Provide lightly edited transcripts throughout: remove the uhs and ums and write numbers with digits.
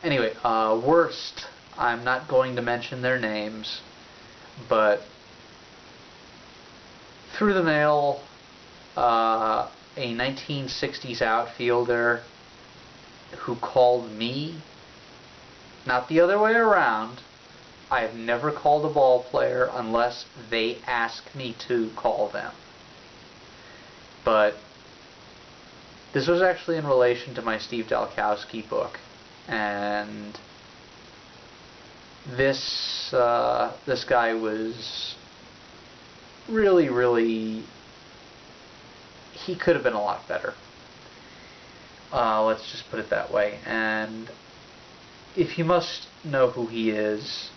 Anyway, worst, I'm not going to mention their names, but through the mail, a 1960s outfielder who called me, not the other way around. I have never called a ball player unless they ask me to call them. But this was actually in relation to my Steve Dalkowski book, and this guy was really, he could have been a lot better. Let's just put it that way. And if you must know who he is,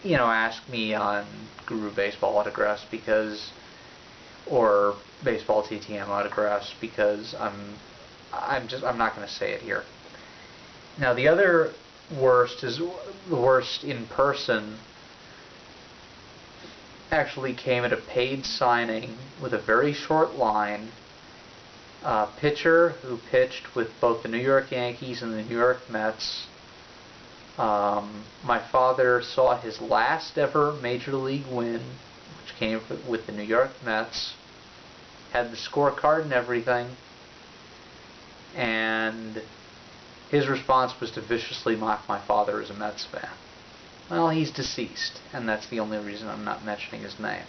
ask me on Guru Baseball Autographs or Baseball TTM Autographs, because I'm not going to say it here. Now, the other worst is the worst in person. Actually came at a paid signing with a very short line. A pitcher who pitched with both the New York Yankees and the New York Mets. My father saw his last ever Major League win, which came with the New York Mets. Had the scorecard and everything. And his response was to viciously mock my father as a Mets fan. Well, he's deceased, and that's the only reason I'm not mentioning his name.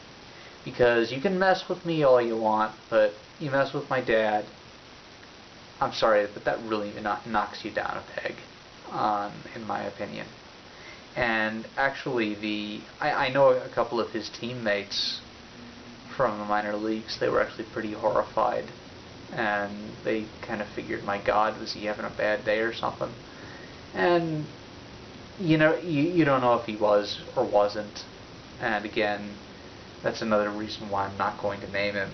Because you can mess with me all you want, but you mess with my dad, I'm sorry, but that really knocks you down a peg, in my opinion. And actually, I know a couple of his teammates from the minor leagues. They were actually pretty horrified, and they kind of figured, my God, was he having a bad day or something? And you don't know if he was or wasn't. And again, that's another reason why I'm not going to name him.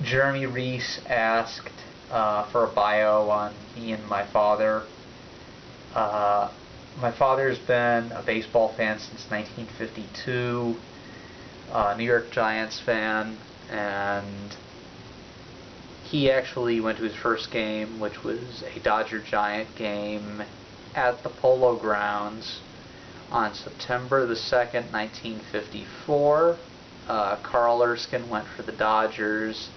Jeremy Reese asked for a bio on me and my father. My father's been a baseball fan since 1952, New York Giants fan, and he actually went to his first game, which was a Dodger-Giant game at the Polo Grounds on September the 2nd, 1954. Carl Erskine went for the Dodgers.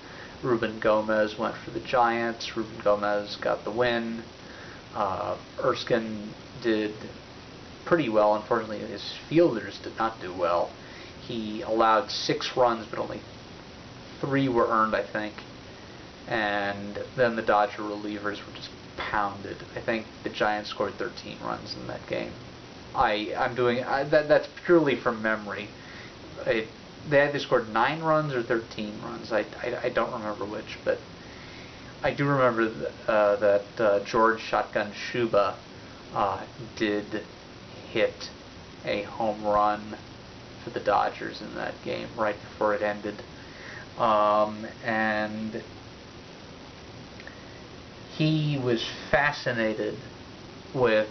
Ruben Gomez went for the Giants. Ruben Gomez got the win. Erskine did pretty well. Unfortunately, his fielders did not do well. He allowed 6 runs, but only 3 were earned, I think. And then the Dodger relievers were just pounded. I think the Giants scored 13 runs in that game. That's purely from memory. They either scored 9 runs or 13 runs. I don't remember which, but I do remember that George Shotgun Shuba did hit a home run for the Dodgers in that game right before it ended. And he was fascinated with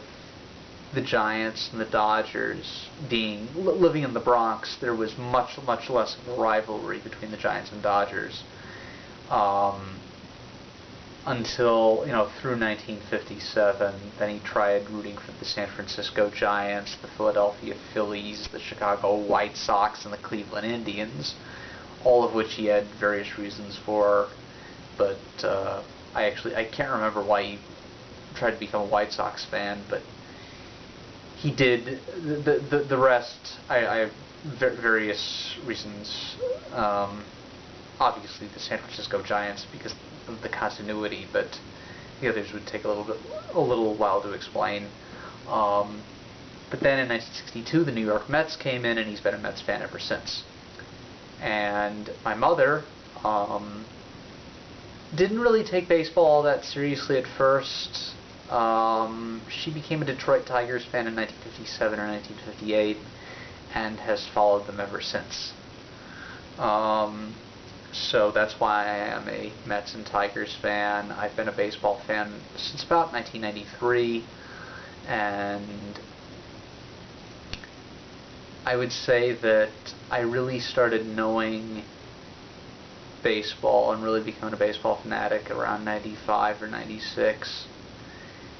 the Giants and the Dodgers. Living in the Bronx, there was much less of a rivalry between the Giants and Dodgers until through 1957. Then he tried rooting for the San Francisco Giants, the Philadelphia Phillies, the Chicago White Sox, and the Cleveland Indians, all of which he had various reasons for. But I can't remember why he tried to become a White Sox fan, but he did. The rest, I have various reasons. Obviously, the San Francisco Giants because of the continuity, but the others would take a little while to explain. But then in 1962, the New York Mets came in, and he's been a Mets fan ever since. And my mother didn't really take baseball all that seriously at first. She became a Detroit Tigers fan in 1957 or 1958 and has followed them ever since. So that's why I am a Mets and Tigers fan. I've been a baseball fan since about 1993, and I would say that I really started knowing baseball and really becoming a baseball fanatic around 95 or 96.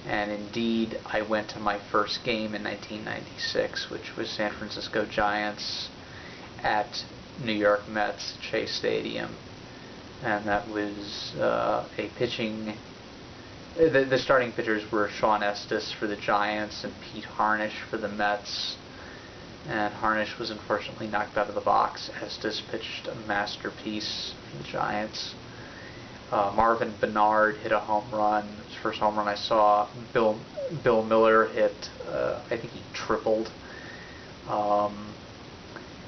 And indeed, I went to my first game in 1996, which was San Francisco Giants at New York Mets Chase Stadium. And that was a pitching... The starting pitchers were Sean Estes for the Giants and Pete Harnisch for the Mets. And Harnisch was unfortunately knocked out of the box. Estes pitched a masterpiece for the Giants. Marvin Bernard hit a home run. It was the first home run I saw. Bill Miller hit, I think he tripled. I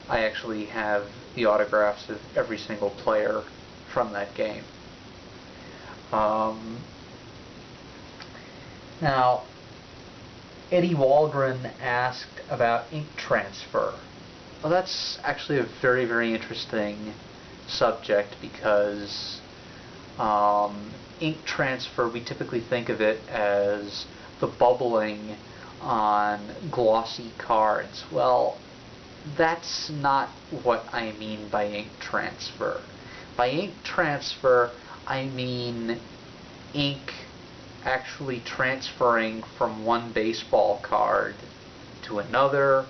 actually have the autographs of every single player from that game. Now, Eddie Walgren asked about ink transfer. Well, that's actually a very, very interesting subject because ink transfer, we typically think of it as the bubbling on glossy cards. Well, that's not what I mean by ink transfer. By ink transfer, I mean ink actually transferring from one baseball card to another,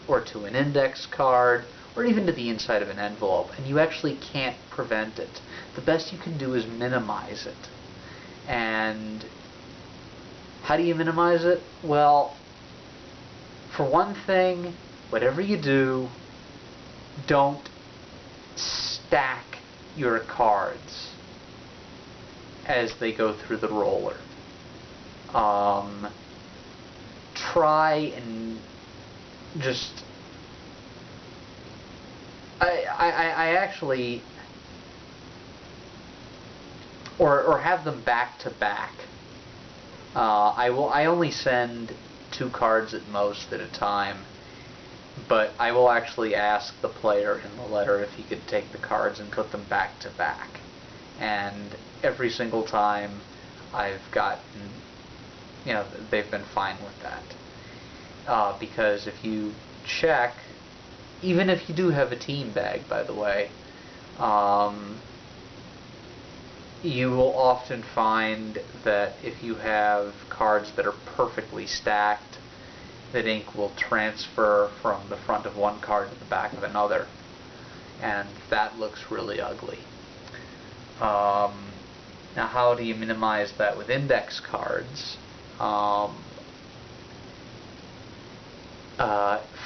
or to an index card, or even to the inside of an envelope, and you actually can't prevent it. The best you can do is minimize it. And how do you minimize it? Well, for one thing, whatever you do, don't stack your cards as they go through the roller. Try and just I actually or have them back to back. I only send 2 cards at most at a time, but I will actually ask the player in the letter if he could take the cards and put them back to back. And every single time I've gotten, they've been fine with that. Because if you check, even if you do have a team bag, by the way, you will often find that if you have cards that are perfectly stacked, that ink will transfer from the front of one card to the back of another, and that looks really ugly. Now, how do you minimize that with index cards?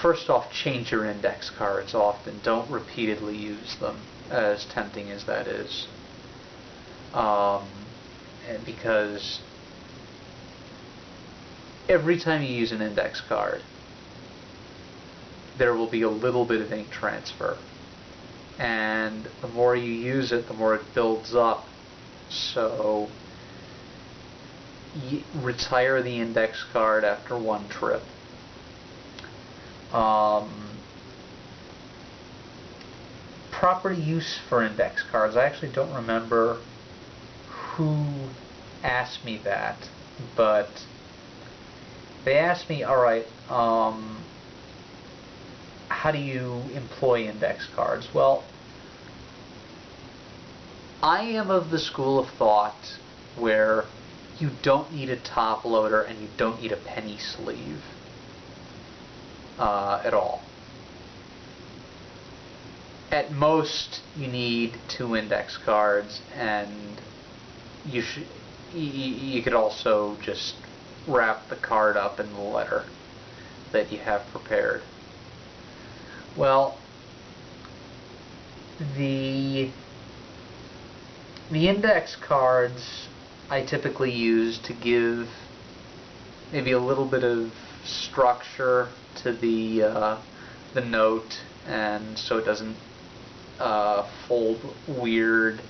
First off, change your index cards often. Don't repeatedly use them, as tempting as that is. And because every time you use an index card, there will be a little bit of ink transfer. And the more you use it, the more it builds up. So retire the index card after one trip. Proper use for index cards. I actually don't remember who asked me that, but they asked me, alright, how do you employ index cards? Well, I am of the school of thought where you don't need a top loader and you don't need a penny sleeve at all. At most, you need 2 index cards, and you could also just wrap the card up in the letter that you have prepared. Well, the index cards I typically use to give maybe a little bit of structure to the note, and so it doesn't fold weird,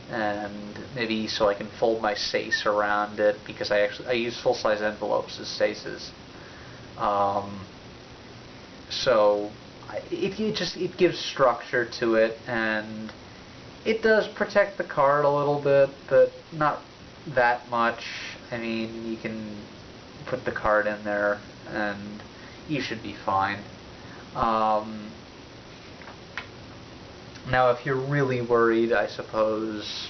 and maybe so I can fold my SACE around it, because I use full-size envelopes as SACEs. So it gives structure to it, and it does protect the card a little bit, but not that much. I mean, you can put the card in there and you should be fine. Now, if you're really worried, I suppose